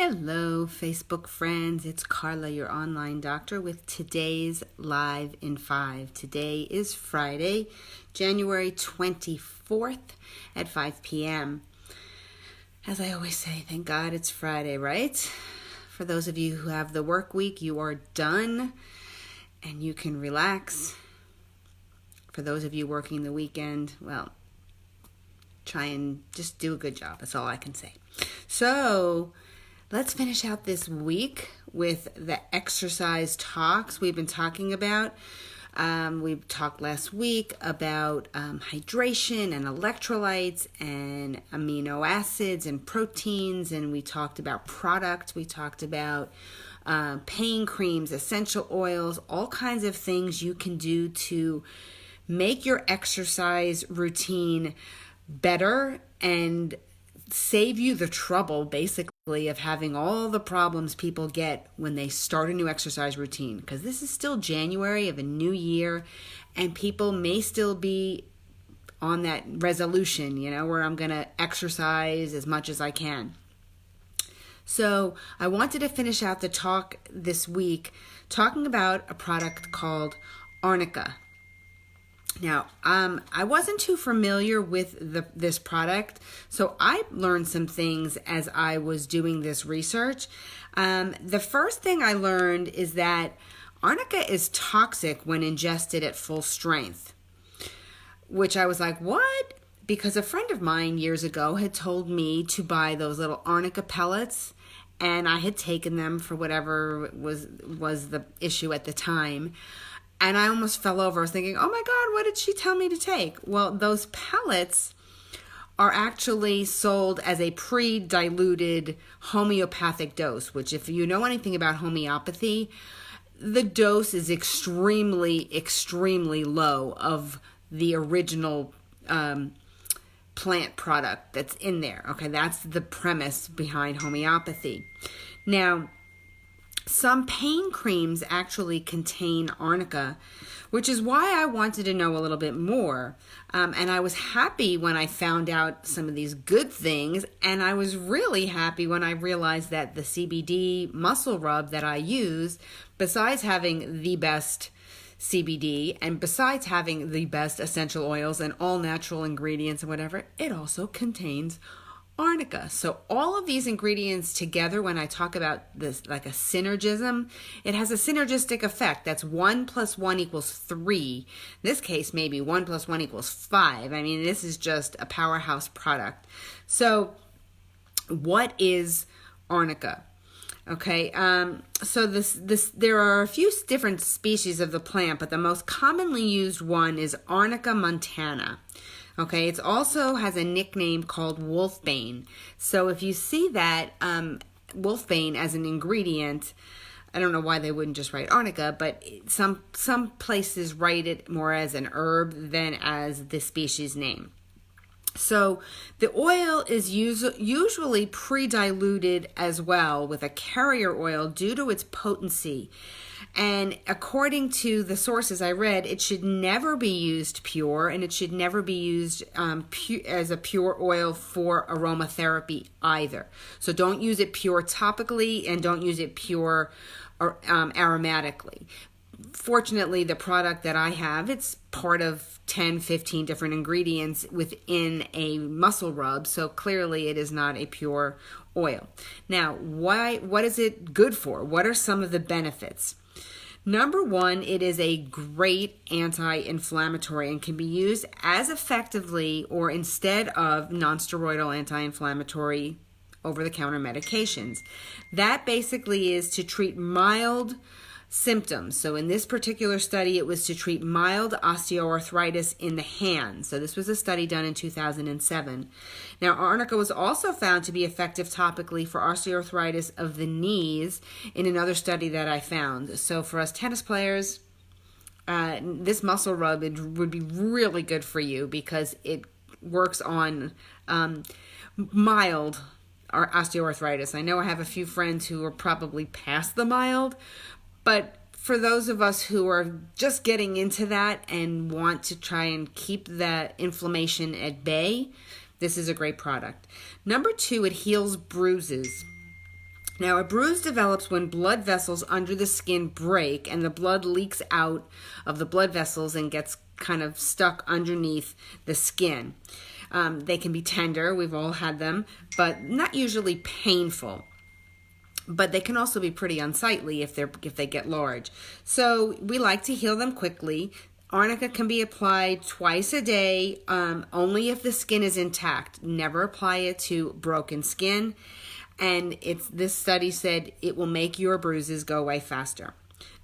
Hello, Facebook friends. It's Carla, your online doctor, with today's Live in 5. Today is Friday, January 24th at 5 p.m. As I always say, thank God it's Friday, right? For those of you who have the work week, you are done and you can relax. For those of you working the weekend, well, try and just do a good job. That's all I can say. So, let's finish out this week with the exercise talks we've been talking about. We talked last week about hydration and electrolytes and amino acids and proteins, and we talked about products. We talked about pain creams, essential oils, all kinds of things you can do to make your exercise routine better and save you the trouble, basically, of having all the problems people get when they start a new exercise routine. Because this is still January of a new year, and people may still be on that resolution, where I'm going to exercise as much as I can. So I wanted to finish out the talk this week talking about a product called Arnica. Now, I wasn't too familiar with this product, so I learned some things as I was doing this research. The first thing I learned is that Arnica is toxic when ingested at full strength, which I was like, what? Because a friend of mine years ago had told me to buy those little Arnica pellets, and I had taken them for whatever was the issue at the time. And I almost fell over. I was thinking, oh my God, what did she tell me to take? Well, those pellets are actually sold as a pre-diluted homeopathic dose, which if you know anything about homeopathy, the dose is extremely, extremely low of the original plant product that's in there. Okay, that's the premise behind homeopathy. Now, some pain creams actually contain Arnica, which is why I wanted to know a little bit more. And I was happy when I found out some of these good things, and I was really happy when I realized that the CBD muscle rub that I use, besides having the best CBD and besides having the best essential oils and all natural ingredients and whatever, it also contains Arnica. So all of these ingredients together, when I talk about this like a synergism, it has a synergistic effect. That's 1 + 1 = 3. In this case, maybe 1 + 1 = 5. I mean, this is just a powerhouse product. So what is Arnica? Okay, so there are a few different species of the plant, but the most commonly used one is Arnica montana. Okay, it also has a nickname called wolfbane. So if you see that wolfbane as an ingredient, I don't know why they wouldn't just write Arnica, but some places write it more as an herb than as the species name. So the oil is usually pre-diluted as well with a carrier oil due to its potency. And according to the sources I read, it should never be used pure, and it should never be used as a pure oil for aromatherapy either. So don't use it pure topically, and don't use it pure aromatically. Fortunately, the product that I have, it's part of 10, 15 different ingredients within a muscle rub, so clearly it is not a pure oil. Now, what is it good for? What are some of the benefits? Number one, it is a great anti-inflammatory and can be used as effectively or instead of non-steroidal anti-inflammatory over-the-counter medications. That basically is to treat mild symptoms. So in this particular study, it was to treat mild osteoarthritis in the hand. So this was a study done in 2007. Now, Arnica was also found to be effective topically for osteoarthritis of the knees in another study that I found. So for us tennis players, this muscle rub would be really good for you because it works on mild osteoarthritis. I know I have a few friends who are probably past the mild, but for those of us who are just getting into that and want to try and keep the inflammation at bay, this is a great product. Number two, it heals bruises. Now, a bruise develops when blood vessels under the skin break and the blood leaks out of the blood vessels and gets kind of stuck underneath the skin. They can be tender, we've all had them, but not usually painful. But they can also be pretty unsightly if they get large. So we like to heal them quickly. Arnica can be applied twice a day, only if the skin is intact. Never apply it to broken skin. And this study said it will make your bruises go away faster.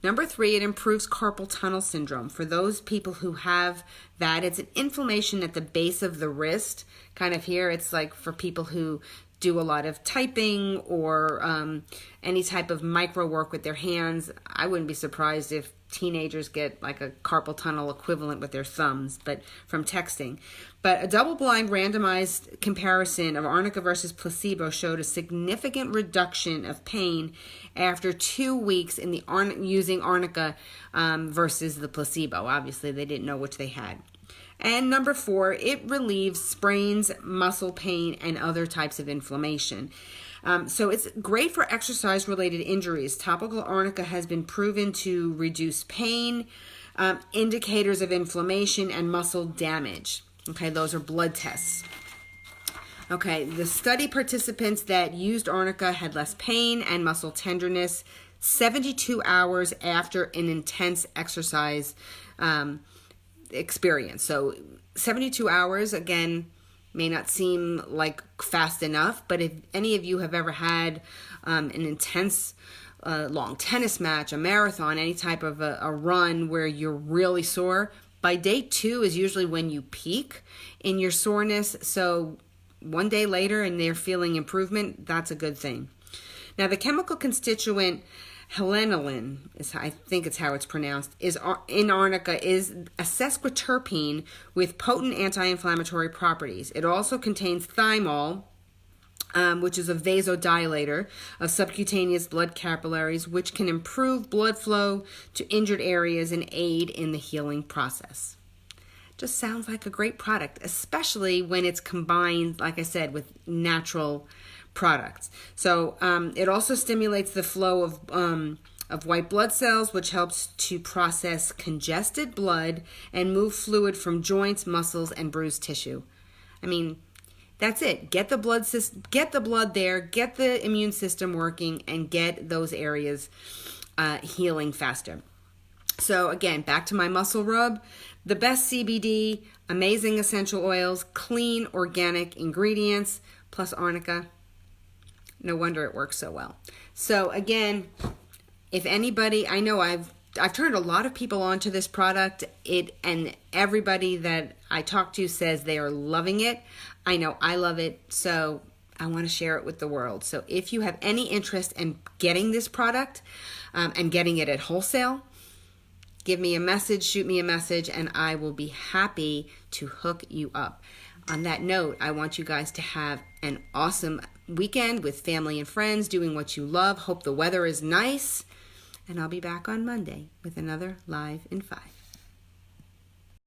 Number 3, it improves carpal tunnel syndrome. For those people who have that, it's an inflammation at the base of the wrist, kind of here. It's like for people who do a lot of typing or any type of micro work with their hands. I wouldn't be surprised if teenagers get like a carpal tunnel equivalent with their thumbs, but from texting. But a double-blind randomized comparison of Arnica versus placebo showed a significant reduction of pain after 2 weeks in the using Arnica versus the placebo. Obviously, they didn't know which they had. And number 4, it relieves sprains, muscle pain, and other types of inflammation. So it's great for exercise-related injuries. Topical Arnica has been proven to reduce pain, indicators of inflammation, and muscle damage. Okay, those are blood tests. Okay, the study participants that used Arnica had less pain and muscle tenderness 72 hours after an intense exercise experience. So 72 hours, again, may not seem like fast enough, but if any of you have ever had an intense long tennis match, a marathon, any type of a run where you're really sore, by day 2 is usually when you peak in your soreness. So one day later and they're feeling improvement, that's a good thing. Now, the chemical constituent heleniline, I think it's how it's pronounced, is in Arnica is a sesquiterpene with potent anti-inflammatory properties. It also contains thymol, which is a vasodilator of subcutaneous blood capillaries, which can improve blood flow to injured areas and aid in the healing process. Just sounds like a great product, especially when it's combined, like I said, with natural products. So it also stimulates the flow of white blood cells, which helps to process congested blood and move fluid from joints, muscles, and bruised tissue. I mean, that's it. Get the blood there, get the immune system working, and get those areas healing faster. So again, back to my muscle rub. The best CBD, amazing essential oils, clean organic ingredients, plus Arnica. No wonder it works so well. So again, if anybody, I know I've turned a lot of people on to this product. And everybody that I talk to says they are loving it. I know I love it, so I want to share it with the world. So if you have any interest in getting this product and getting it at wholesale, give me a message, shoot me a message, and I will be happy to hook you up. On that note, I want you guys to have an awesome weekend with family and friends, doing what you love. Hope the weather is nice. And I'll be back on Monday with another Live in 5.